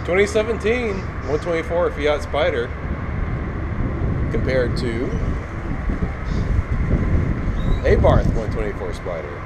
2017 124 Fiat Spider compared to Abarth 124 Spider.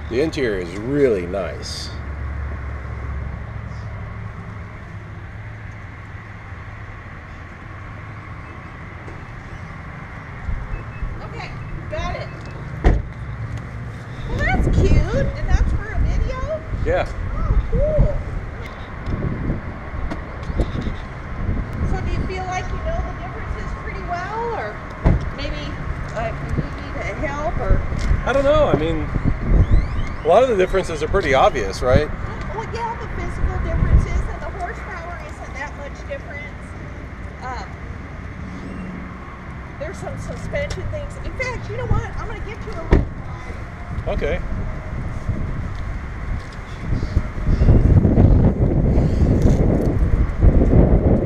The interior is really nice. Okay, got it. Well, that's cute. And that's for a video? Yeah. Oh, cool. So do you feel like you know the differences pretty well? Or maybe you need help? Or I don't know. I mean, a lot of the differences are pretty obvious, right? Well, yeah, the physical differences and the horsepower isn't that much difference. There's some suspension things. In fact, you know what? I'm going to get you a little ride. Okay.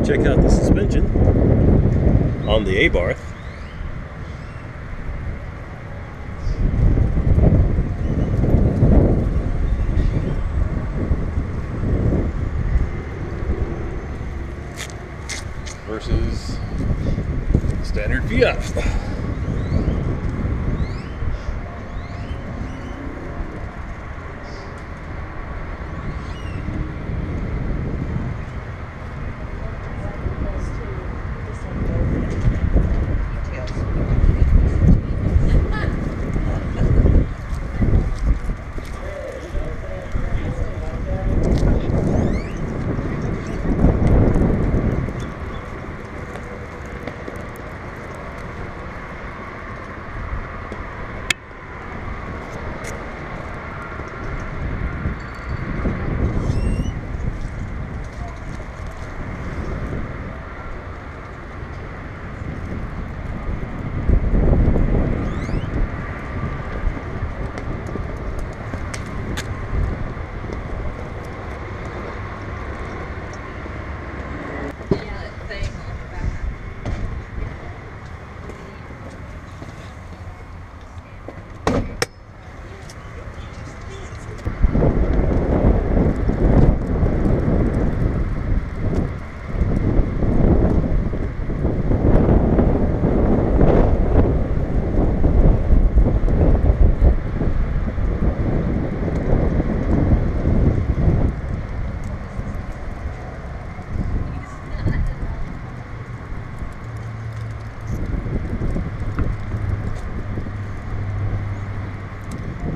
Check out the suspension on the Abarth. Versus standard Fiat.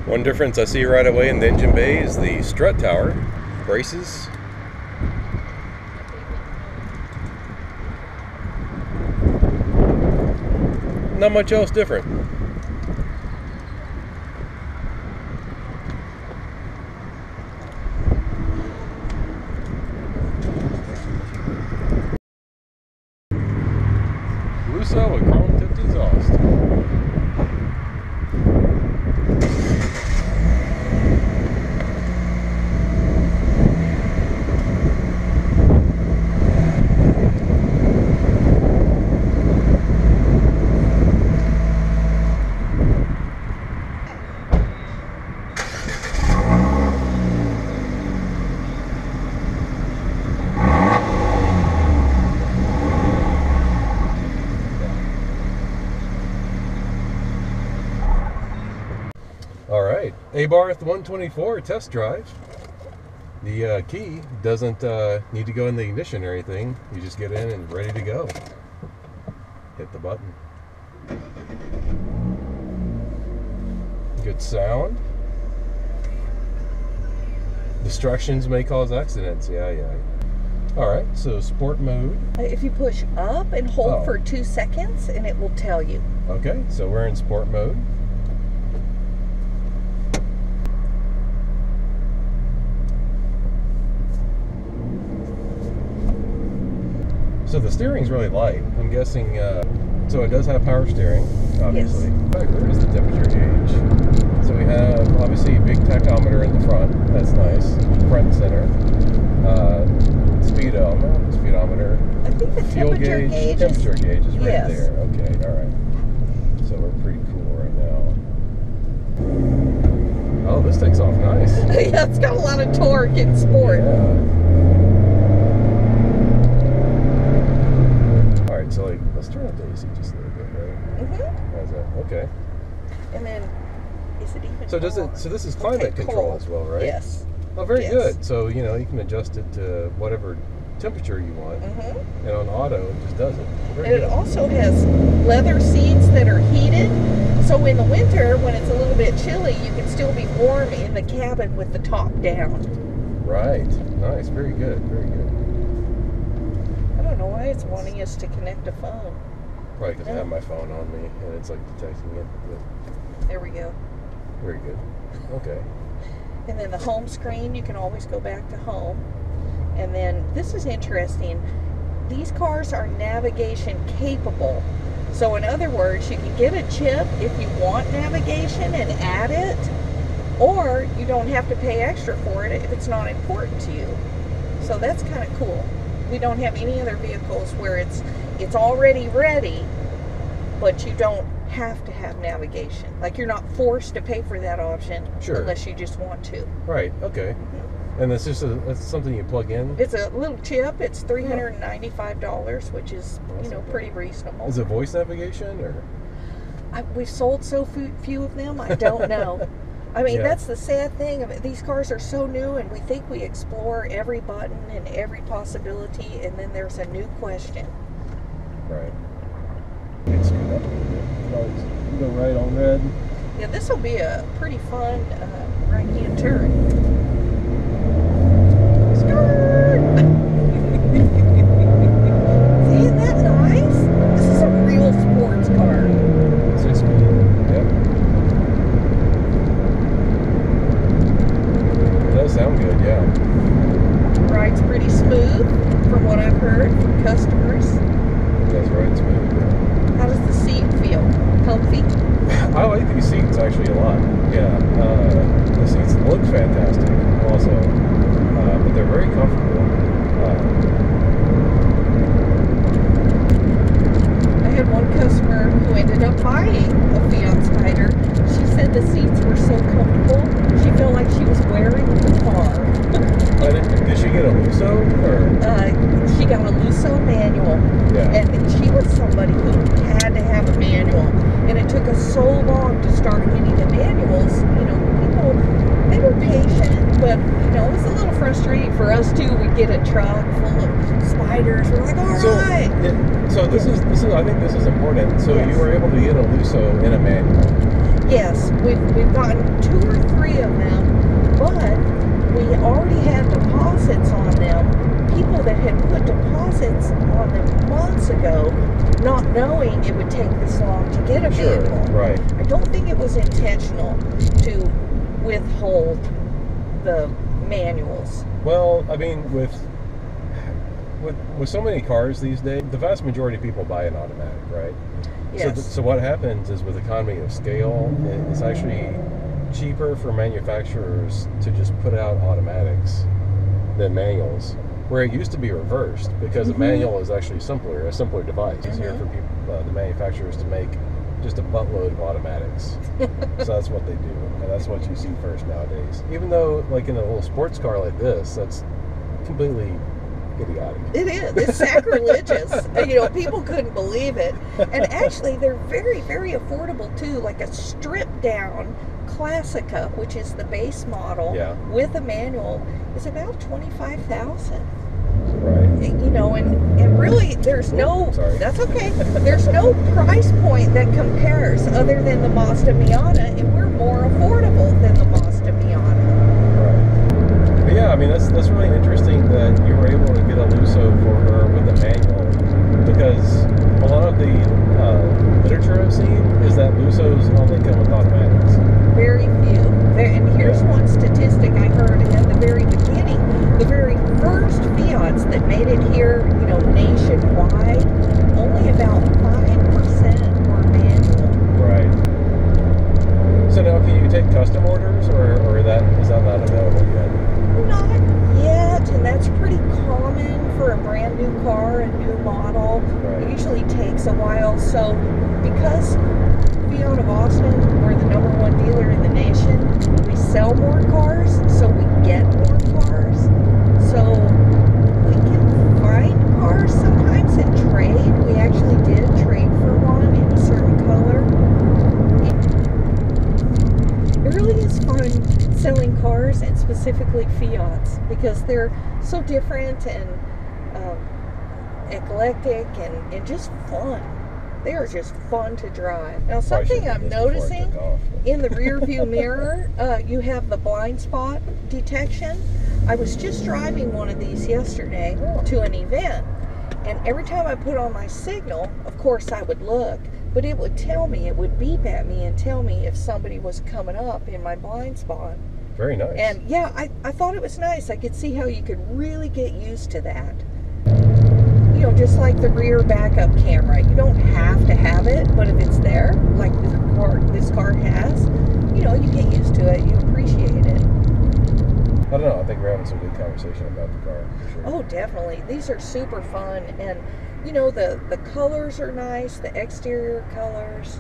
One difference I see right away in the engine bay is the strut tower, braces. Not much else different. Lusso with chrome tipped exhaust. Alright, Abarth 124 test drive. The key doesn't need to go in the ignition or anything. You just get in and ready to go. Hit the button. Good sound. Distractions may cause accidents. Yeah. All right, so sport mode. If you push up and hold Oh. for 2 seconds, and it will tell you. Okay, so we're in sport mode. So the steering's really light. I'm guessing, so it does have power steering, obviously. Yes. Where is the temperature gauge? So we have, obviously, a big tachometer in the front. That's nice. Front and center. Speedometer. I think the Fuel temperature gauge temperature gauge is right yes. there. Okay, all right. So we're pretty cool right now. Oh, this takes off nice. Yeah, it's got a lot of torque in sport. Yeah. All right, so like, let's turn up the AC just a little bit, right? How's that? Okay. And then, is it even? So does it? So this is climate Okay, control cool. as well, right? Yes. Oh, very Yes. good. So you know you can adjust it to whatever temperature you want, and on auto it just does it. Very And it good. also has leather seats that are heated, so in the winter when it's a little bit chilly, you can still be warm in the cabin with the top down. Right. Nice. Very good. Very good. I don't know why it's wanting us to connect a phone. Probably because I have my phone on me and it's like detecting it. But There we go. very good. Okay. And then the home screen, you can always go back to home. And then this is interesting. These cars are navigation capable. So in other words, you can get a chip if you want navigation and add it, or you don't have to pay extra for it if it's not important to you. So that's kind of cool. We don't have any other vehicles where it's already ready, but you don't have to have navigation. Like you're not forced to pay for that option unless you just want to. Right. Okay. And that's just that's something you plug in. It's a little chip. It's $395, which is pretty reasonable. Is it voice navigation or? We've sold so few of them. I don't know. I mean, Yeah. that's the sad thing. These cars are so new, and we think we explore every button and every possibility, and then there's a new question. Right. It's good. Go right on red. Yeah, this will be a pretty fun right-hand turn. Isn't that nice? This is a real sports car. 6 speed. Yep. It does sound good, yeah. Ride's pretty smooth, from what I've heard from customers. It does ride smooth. How does the seat feel? Comfy? I like these seats actually a lot. Yeah. The seats look fantastic also. But they're very comfortable. I had one customer who ended up buying a Fiat Spider. She said the seats were so comfortable, she felt like she was wearing the car. Did she get a Lusso? Or? She got a Lusso manual. Yeah. And she was somebody who had to have a manual. And it took us so long to start getting the manuals. People, they were patient, but, it was a little frustrating for us, too. We'd get a truck full of spiders. We're like, all right. So this is I think this is important. So Yes. you were able to get a Lusso in a manual. Yes, we've gotten 2 or 3 of them, but we already had deposits on them. People that had put deposits on them months ago, not knowing it would take this long to get a manual. Right. I don't think it was intentional to withhold the manuals. Well, I mean, with so many cars these days, the vast majority of people buy an automatic, right? Yes. So what happens is with economy of scale, it's actually cheaper for manufacturers to just put out automatics than manuals, where it used to be reversed because a manual is actually a simpler device. It's easier for people, the manufacturers, to make just a buttload of automatics. So that's what they do, and that's what you see first nowadays. Even though, like in a little sports car like this, that's completely idiotic. It is. It's sacrilegious. People couldn't believe it. And actually, they're very, very affordable, too. Like a stripped-down Classica, which is the base model, with a manual, is about $25,000. Right. And really, there's that's okay. There's no price point that compares other than the Mazda Miata, and we're more affordable than the Mazda Miata. Right. But yeah, I mean, that's really interesting that you were able to get a Lusso for a brand new car, a new model, Right. it usually takes a while. So because FIAT of Austin, we're the #1 dealer in the nation, we sell more cars, so we get more cars. So we can find cars sometimes and trade. We actually did trade for one in a certain color. It really is fun selling cars, and specifically Fiats, because they're so different and eclectic and just fun. They are just fun to drive. Now, something I'm noticing in the rear view mirror, you have the blind spot detection. I was just driving one of these yesterday to an event, and every time I put on my signal, of course I would look, but it would tell me, it would beep at me and tell me if somebody was coming up in my blind spot. Very nice. And yeah, I thought it was nice. I could see how you could really get used to that. You know, just like the rear backup camera. You don't have to have it, but if it's there, like this car has, you know, you get used to it. You appreciate it. I don't know. I think we're having some good conversation about the car, for sure. Oh, definitely. These are super fun. And, you know, the colors are nice, the exterior colors.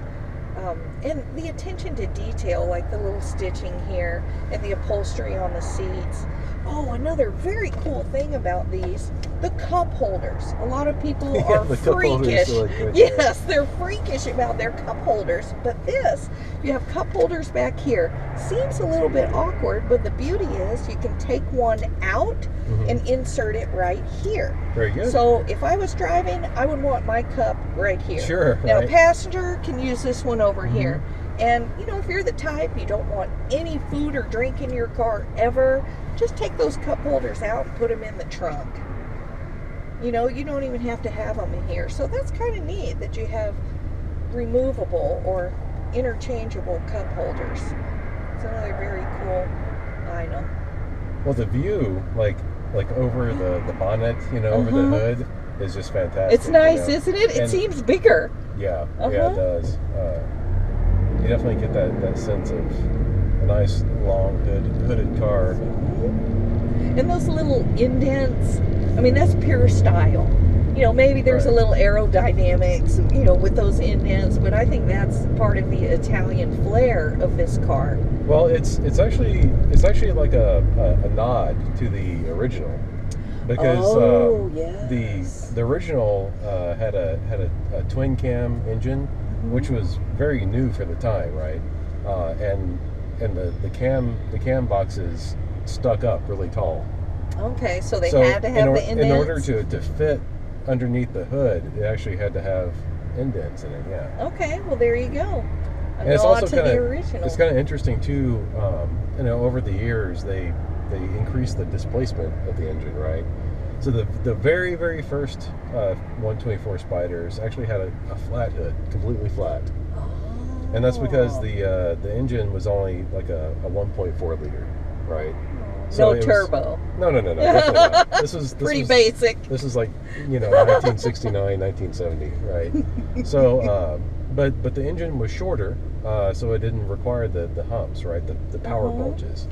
And the attention to detail, like the little stitching here and the upholstery on the seats. Oh, another very cool thing about these, the cup holders. A lot of people are freakish. Yes, they're freakish about their cup holders. But this, you have cup holders back here. Seems a little bit awkward, but the beauty is you can take one out and insert it right here. Very good. So if I was driving, I would want my cup right here. Sure. Now, right. passenger can use this one over here. And, you know, if you're the type, you don't want any food or drink in your car ever, just take those cup holders out and put them in the trunk. You know, you don't even have to have them in here. So that's kind of neat that you have removable or interchangeable cup holders. It's another very cool item. Well, the view, like over the bonnet, you know, over the hood, is just fantastic. It's nice, you know? isn't it? It seems bigger. Yeah, yeah, it does. You definitely get that sense of a nice long hooded car. And those little indents, I mean, that's pure style. You know, maybe there's a little aerodynamics, you know, with those indents, but I think that's part of the Italian flair of this car. Well, it's actually like a nod to the original, because the original had a twin cam engine, which was very new for the time, right? And the cam boxes stuck up really tall. Okay, so they had to have the indents. In order to fit underneath the hood, it actually had to have indents in it. Yeah. Okay, well there you go. And it's also the original. It's kind of interesting too. You know, over the years they increased the displacement of the engine, right? So the very first 124 Spyders actually had a flat hood, completely flat. And that's because the engine was only like a 1.4 liter, right? So no turbo. No, definitely not. This was pretty basic. This is like, you know, 1969, 1970, right? So, but the engine was shorter, so it didn't require the humps, right? The power bulges.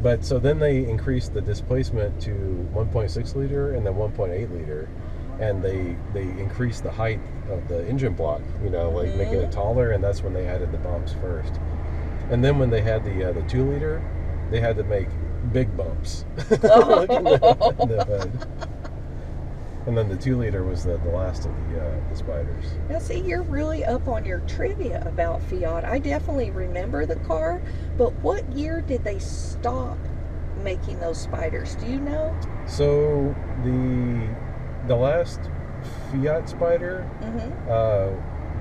But so then they increased the displacement to 1.6 liter and then 1.8 liter, and they increased the height of the engine block, you know, like making it taller, and that's when they added the bumps first. And then when they had the 2 liter, they had to make big bumps. In the hood. And then the 2 liter was the last of the Spyders. Now see, you're really up on your trivia about Fiat. I definitely remember the car, but what year did they stop making those Spyders? Do you know? So the last Fiat Spider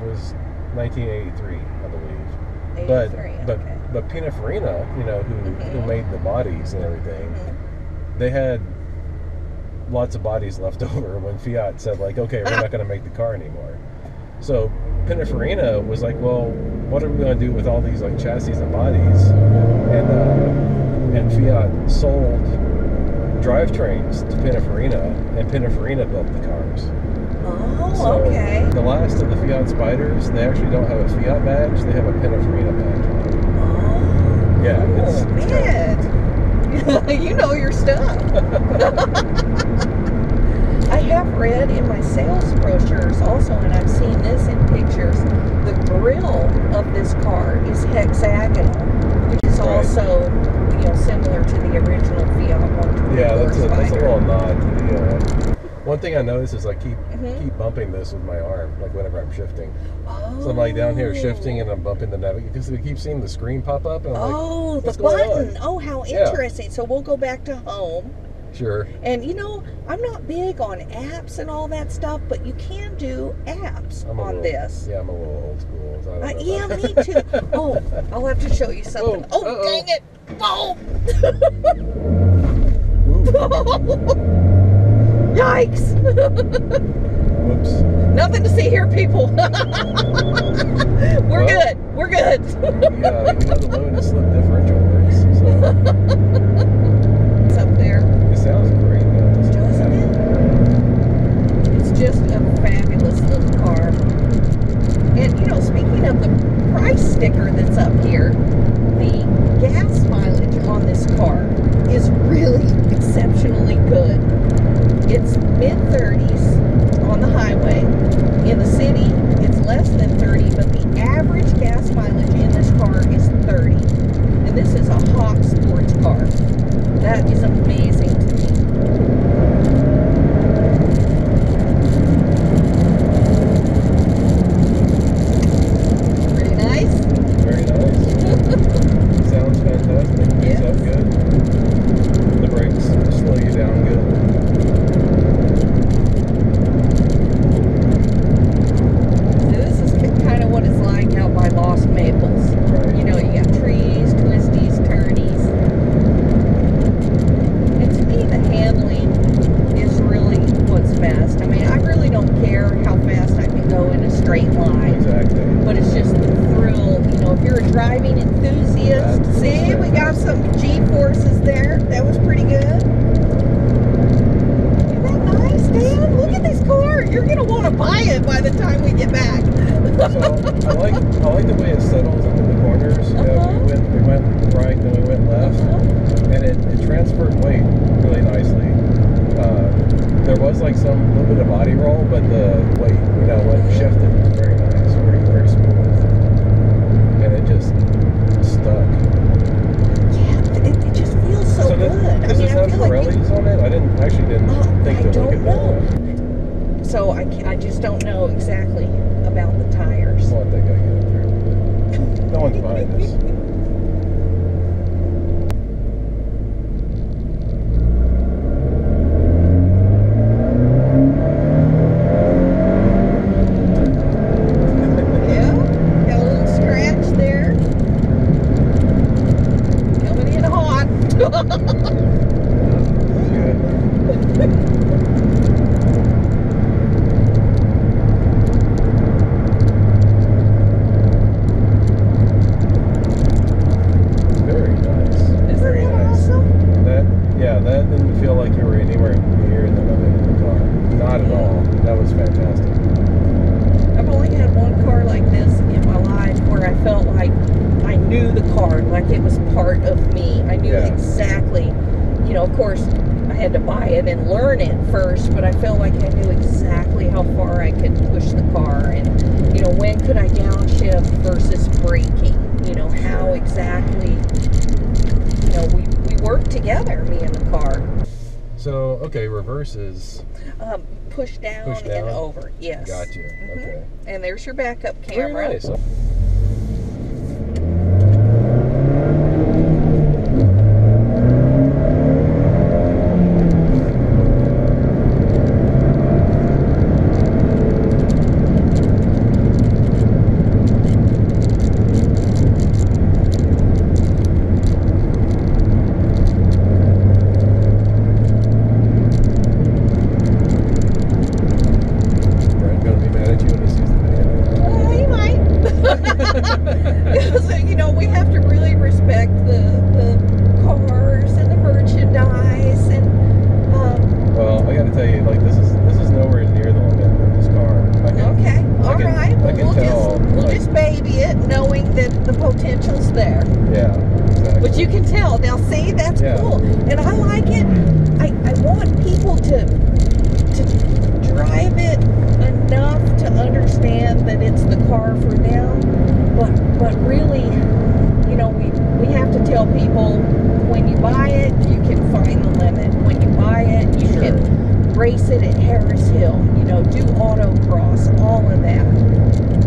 was 1983, I believe. 83, but Pininfarina, you know, who made the bodies and everything, they had lots of bodies left over when Fiat said, like, okay, we're not going to make the car anymore. So Pininfarina was like, well, what are we going to do with all these like chassis and bodies? And Fiat sold drivetrains to Pininfarina, and Pininfarina built the cars. Oh, so okay. The last of the Fiat Spyders, they actually don't have a Fiat badge, they have a Pininfarina badge on them. Oh, yeah, it's man. You know your stuff. I sales brochures also, and I've seen this in pictures, the grille of this car is hexagonal, which is also, similar to the original Fiat 124 Yeah, that's a Spider. little nod to the. One thing I noticed is I keep bumping this with my arm, like whenever I'm shifting. Oh. So I'm like down here shifting and I'm bumping the navigator because we keep seeing the screen pop up. And I'm like, the what's going button. on? Oh, how Yeah. interesting. So we'll go back to home. Sure. And I'm not big on apps and all that stuff, but you can do apps on this. Yeah, I'm a little old school. So I don't know Yeah, about me too. Oh, I'll have to show you something. Whoa, Oh, dang it. Oh. Yikes. Whoops. Nothing to see here, people. We're good. We're good. Yeah, the low and slip differential works. So. It's up there. It sounds great though. Doesn't it? It's just a fabulous little car. And, speaking of the price sticker that's up here, the gas mileage on this car is really exceptionally good. It's mid-30s on the highway. In the city, it's less than 30, but the average gas mileage in this car is 30. And this is a hot sports car. That is amazing to me. Pretty nice? Very nice. Sounds fantastic. Picks up good. The brakes slow you down good. This is kind of what it's like out by Lost Maples. Right. You got trees, twisties, turnies. And to me, the handling is really what's best. I mean, I really don't care how fast I can go in a straight line. Exactly. But it's just the thrill. If you're a driving enthusiast, That's see, we got some G-forces there. That was pretty good. Isn't that nice, Dan? Look at this car. You're going to want to buy it by the time we get back. So I like the way it settles into the corners. We went right, then we went left, and it transferred weight really nicely. There was like some little bit of body roll, but the weight, when it shifted, was very nice, very very smooth, and it just stuck. Yeah, it just feels so good. Does this have Pirellis on it? I didn't think to look at that. So I just don't know exactly about the tires. Well, I think I get up there a little bit. No one's buying this. Yeah, got a little scratch there. Coming in hot. Very nice. Very nice. Awesome? That didn't feel like you were anywhere near the limit in the car. Not at all. That was fantastic. I've only had one car like this in my life where I felt like I knew the car, like it was part of me. I knew exactly, of course, I had to buy it and learn it first, but I felt like I knew exactly how far I could push the car and, when could I downshift versus braking, how exactly, we worked together, me and the car. So, okay, reverse is... Push down and over, yes. Gotcha, okay. And there's your backup Very camera. nice. Brent gonna be mad at you when he sees the video. He might. So, we have to really respect the cars and the merchandise and Well, I gotta tell you, like this is nowhere near the limit of this car. okay, all right. I can tell. We'll just baby it, knowing that the potential's there. Yeah, exactly. But you can tell. Now, see, that's cool, and I like it. I want people to drive it Harris Hill, you know, do autocross, all of that.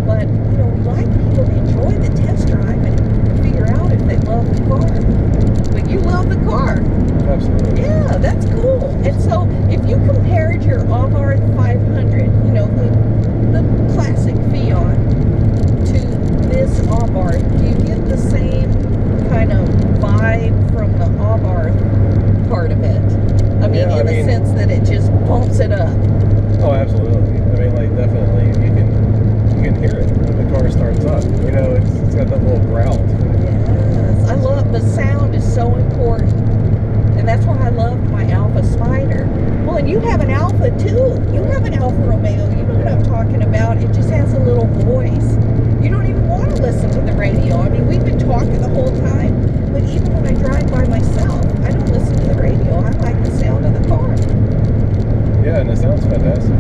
But, you know, we like people to enjoy the test drive and figure out if they love the car. But you love the car. Absolutely. Yeah, that's cool. And so, if you compared your Abarth 500, you know, the classic Fiat, to this Abarth, do you get the same kind of vibe from the Abarth part of it? I mean, Yeah, in the sense that it just bumps it up. Oh, absolutely. I mean, like, definitely, you can hear it when the car starts up. You know, it's got that little growl to it. Yes, I love the sound is so important, and that's why I loved my Alpha Spider. Well, and you have an Alpha too. You have an Alfa Romeo. You know what I'm talking about. It just has a little voice. You don't even want to listen to the radio. I mean, we've been talking the whole time, but even when I drive by myself, I don't listen to the radio. I like the sound of the car. Yeah, and it sounds fantastic.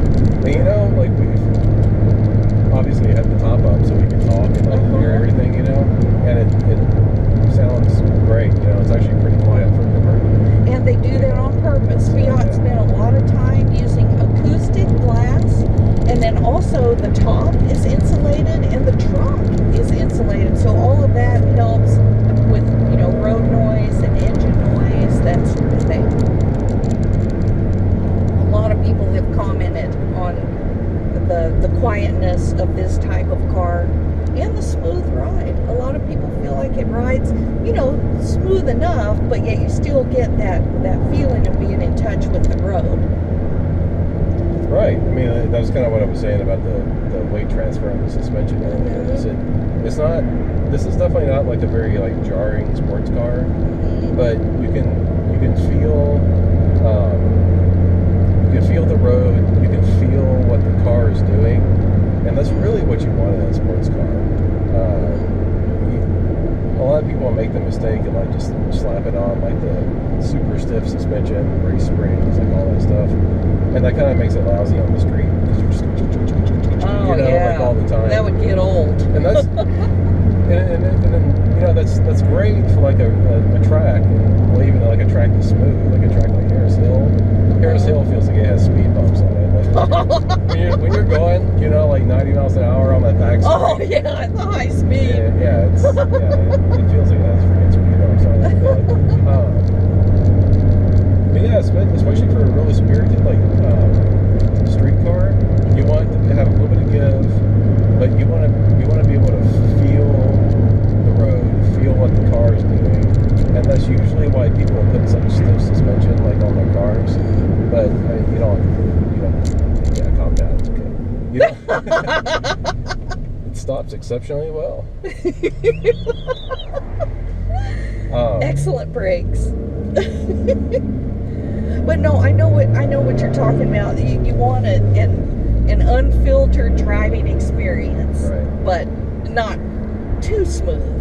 And you know, like, we've obviously had the top up so we can talk and like hear everything, you know, and it sounds great. You know, it's actually pretty quiet for a convertible. And they do that on purpose. Fiat spent a lot of time using acoustic glass, and then also the top is insulated and the trunk is insulated. So all of that helps with, you know, road noise and engine noise, that sort of thing. A lot of people have commented on the quietness of this type of car and the smooth ride. A lot of people feel like it rides, you know, smooth enough, but yet you still get that feeling of being in touch with the road. Right. I mean, that was kind of what I was saying about the weight transfer on the suspension earlier. It's not. This is definitely not like a very like jarring sports car, but you can feel. You can feel the road. You can feel what the car is doing, and that's really what you want in a sports car. A lot of people make the mistake and like just slap it on like the super stiff suspension, race springs, like all that stuff, and that kind of makes it lousy on the street because you're just like all the time. That would get old. And that's and then you know that's great for like a track, well even like a track that's smooth, like a track like Harris Hill. Harris Hill feels like it has speed bumps on it. Like when you're going, you know, like 90 miles an hour on that back street. Oh yeah, at the high speed. Yeah, it feels like it has freaking speed bumps on it. But yeah, especially for a really spirited like street car, you want to have a little bit of give, but you want to be able to feel the road, feel what the car is doing, and that's usually why people put such stiff suspension like on their cars. But you don't. Yeah, calm down. It's okay. You don't. It stops exceptionally well. Excellent brakes. But no, I know what you're talking about. You want an unfiltered driving experience, right, but not too smooth.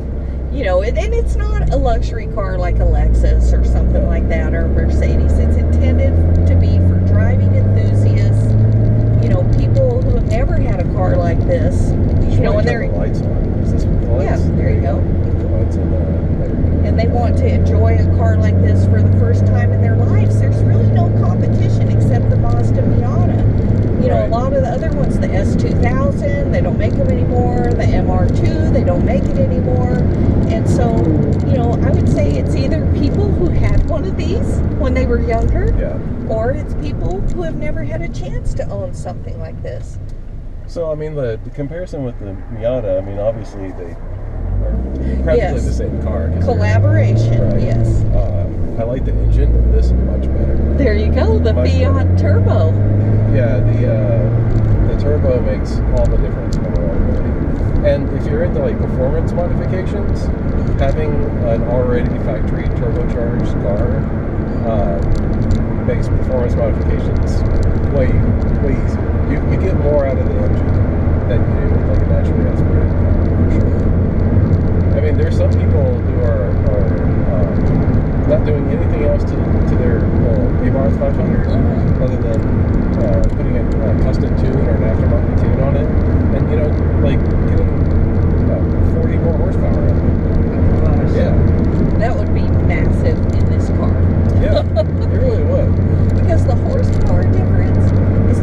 You know, and it's not a luxury car like a Lexus or something like that, or a Mercedes. It's intended to be for driving enthusiasts. You know, people who have never had a car like this. You know, and they're the lights on. Is this with the lights? Yeah, there you go. The lights on there. And they want to enjoy a car like this for the first time in their lives. There's really no competition except the Mazda Miata. You know, Right. a lot of the other ones, the S2000, they don't make them anymore. The MR2, they don't make it anymore. And so, you know, I would say it's either people who had one of these when they were younger, Yeah. or it's people who have never had a chance to own something like this. So, I mean, the comparison with the Miata, I mean, obviously they are practically the same car. Collaboration, Right. yes. I like the engine, but this is much better. There you go, the Much Fiat better. Turbo. Yeah, the turbo makes all the difference in the world, really. And if you're into like performance modifications, having an already factory turbocharged car makes performance modifications way easier. You get more out of the engine than you do with like a naturally aspirated car, for sure. I mean, there's some people who are not doing anything else to their Abarth 500 other than putting a custom tune or an aftermarket tune on it, and you know, like getting 40 more horsepower out of it. Oh my gosh. Yeah. That would be massive in this car. Yeah, it really would. Because the horsepower difference is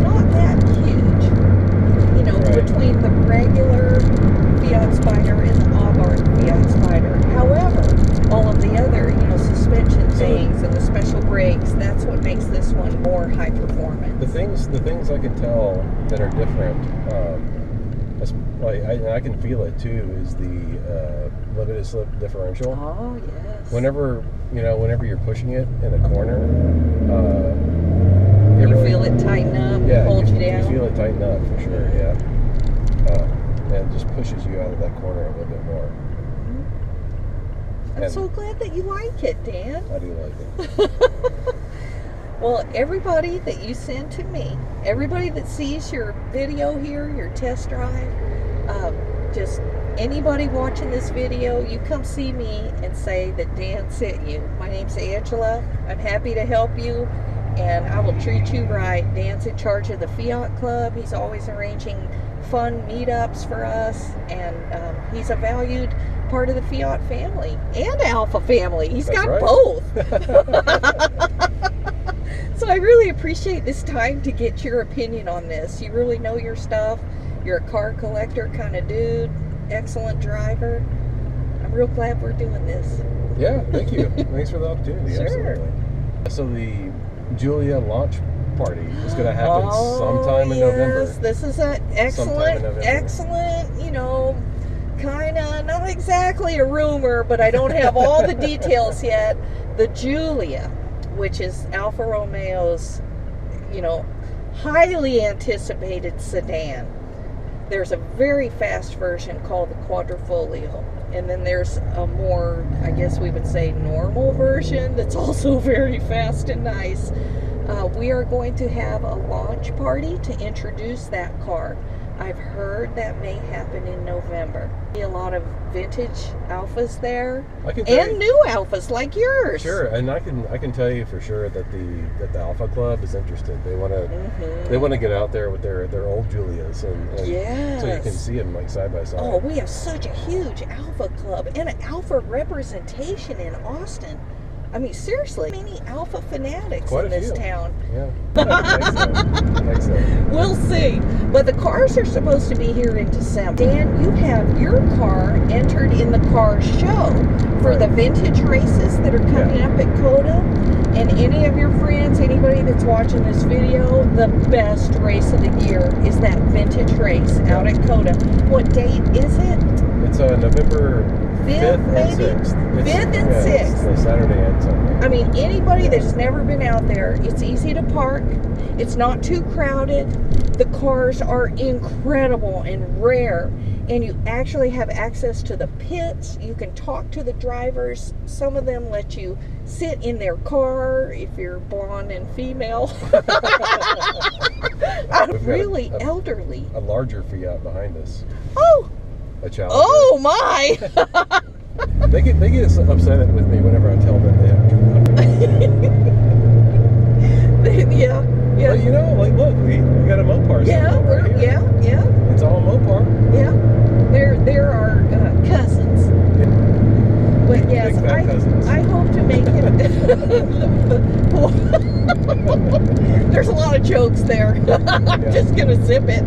can tell that are different, I can feel it too, is the limited slip differential. Oh, yes. Whenever you're pushing it in a corner, you really, feel it tighten up, yeah, hold you down. You feel it tighten up for sure, yeah. And it just pushes you out of that corner a little bit more. I'm so glad that you like it, Dan. I do like it. Well, everybody that you send to me, everybody that sees your video here, your test drive, just anybody watching this video, you come see me and say that Dan sent you. My name's Angela. I'm happy to help you, and I will treat you right. Dan's in charge of the Fiat Club. He's always arranging fun meetups for us, and he's a valued part of the Fiat family and Alpha family. He's That's got right. both. So I really appreciate this time to get your opinion on this. You really know your stuff. You're a car collector kind of dude. Excellent driver. I'm real glad we're doing this. Yeah, thank you. Thanks for the opportunity. Sure. Absolutely. So the Julia launch party is going to happen sometime in November. This is an excellent, kind of, not exactly a rumor, but I don't have all the details yet. The Julia, which is Alfa Romeo's, highly anticipated sedan. There's a very fast version called the Quadrifoglio. And then there's a more, I guess we would say, normal version that's also very fast and nice. We are going to have a launch party to introduce that car. I've heard that may happen in November. A lot of vintage Alphas there, and new Alphas like yours. Sure, and I can tell you for sure that the Alpha Club is interested. They want to get out there with their old Julias, and yes. So you can see them like side by side. Oh, we have such a huge Alpha Club and an Alpha representation in Austin. I mean, seriously, many Alpha fanatics in this town. Yeah, I think so. We'll see. But the cars are supposed to be here in December. Dan, you have your car entered in the car show for the vintage races that are coming up at COTA. And any of your friends, anybody that's watching this video, the best race of the year is that vintage race out at COTA. What date is it? It's November 5th, maybe? And 6th. 5th and 6th. It's Saturday and Sunday. I mean, anybody that's never been out there, it's easy to park. It's not too crowded. The cars are incredible and rare. And you actually have access to the pits. You can talk to the drivers. Some of them let you sit in their car if you're blonde and female. Really elderly. A larger Fiat behind us. Oh! A Challenger. Oh my! They get upset with me whenever I tell them they have. Yeah. But look, we got a Mopar. Yeah. It's all Mopar. Yeah. There are cousins. But yes, I hope to make him. There's a lot of jokes there. I'm just gonna zip it.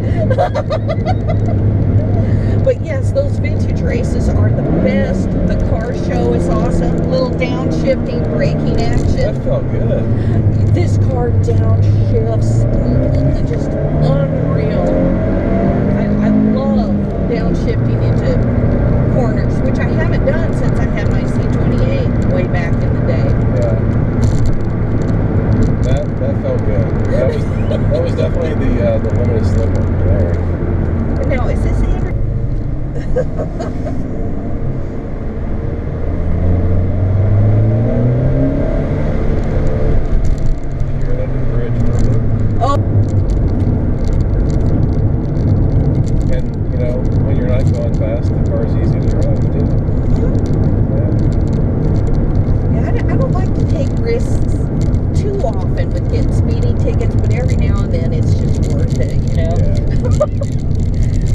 But yes, those vintage races are the best. The car show is awesome. Little downshifting, braking action. That felt good. This car downshifts, just unreal. I love downshifting into corners, which I haven't done since I had my C28 way back in the day. Yeah. That felt good. That was definitely the limited slip one there. Now, is this Andrew? Oh. And when you're not going fast, the car's easy to drive too. Yeah, I don't like to take risks too often with getting speeding tickets, but every now and then it's just worth it, Yeah.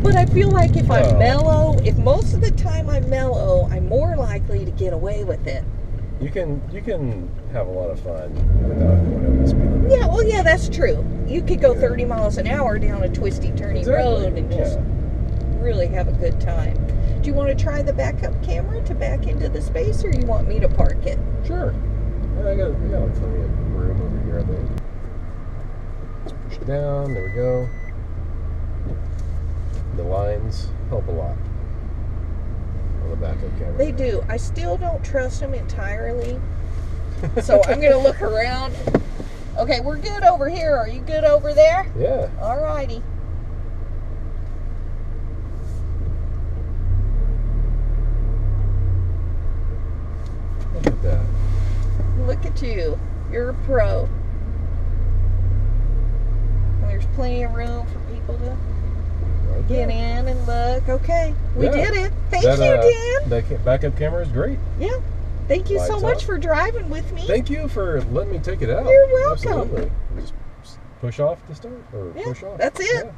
But I feel like if I'm mellow, if most of the time I'm mellow, I'm more likely to get away with it. You can have a lot of fun without going over the speed limit. Yeah, well, yeah, that's true. You could go 30 miles an hour down a twisty, turny road and just really have a good time. Do you want to try the backup camera to back into the space, or you want me to park it? Sure. Yeah, I got plenty of room over here, I think. Push it down. There we go. The lines help a lot on the backup camera. They do. I still don't trust them entirely. So I'm going to look around. Okay, we're good over here. Are you good over there? Yeah. All righty. Look at that. Look at you. You're a pro. And there's plenty of room for people to Right get there. in and look. Okay, we Yeah. did it. Thank That, you, Dan. That backup camera is great. Yeah. Thank you so Lights much up. for driving with me. Thank you for letting me take it out. You're welcome. Absolutely. Just push off to start, or Yeah, push off. that's it. Yeah.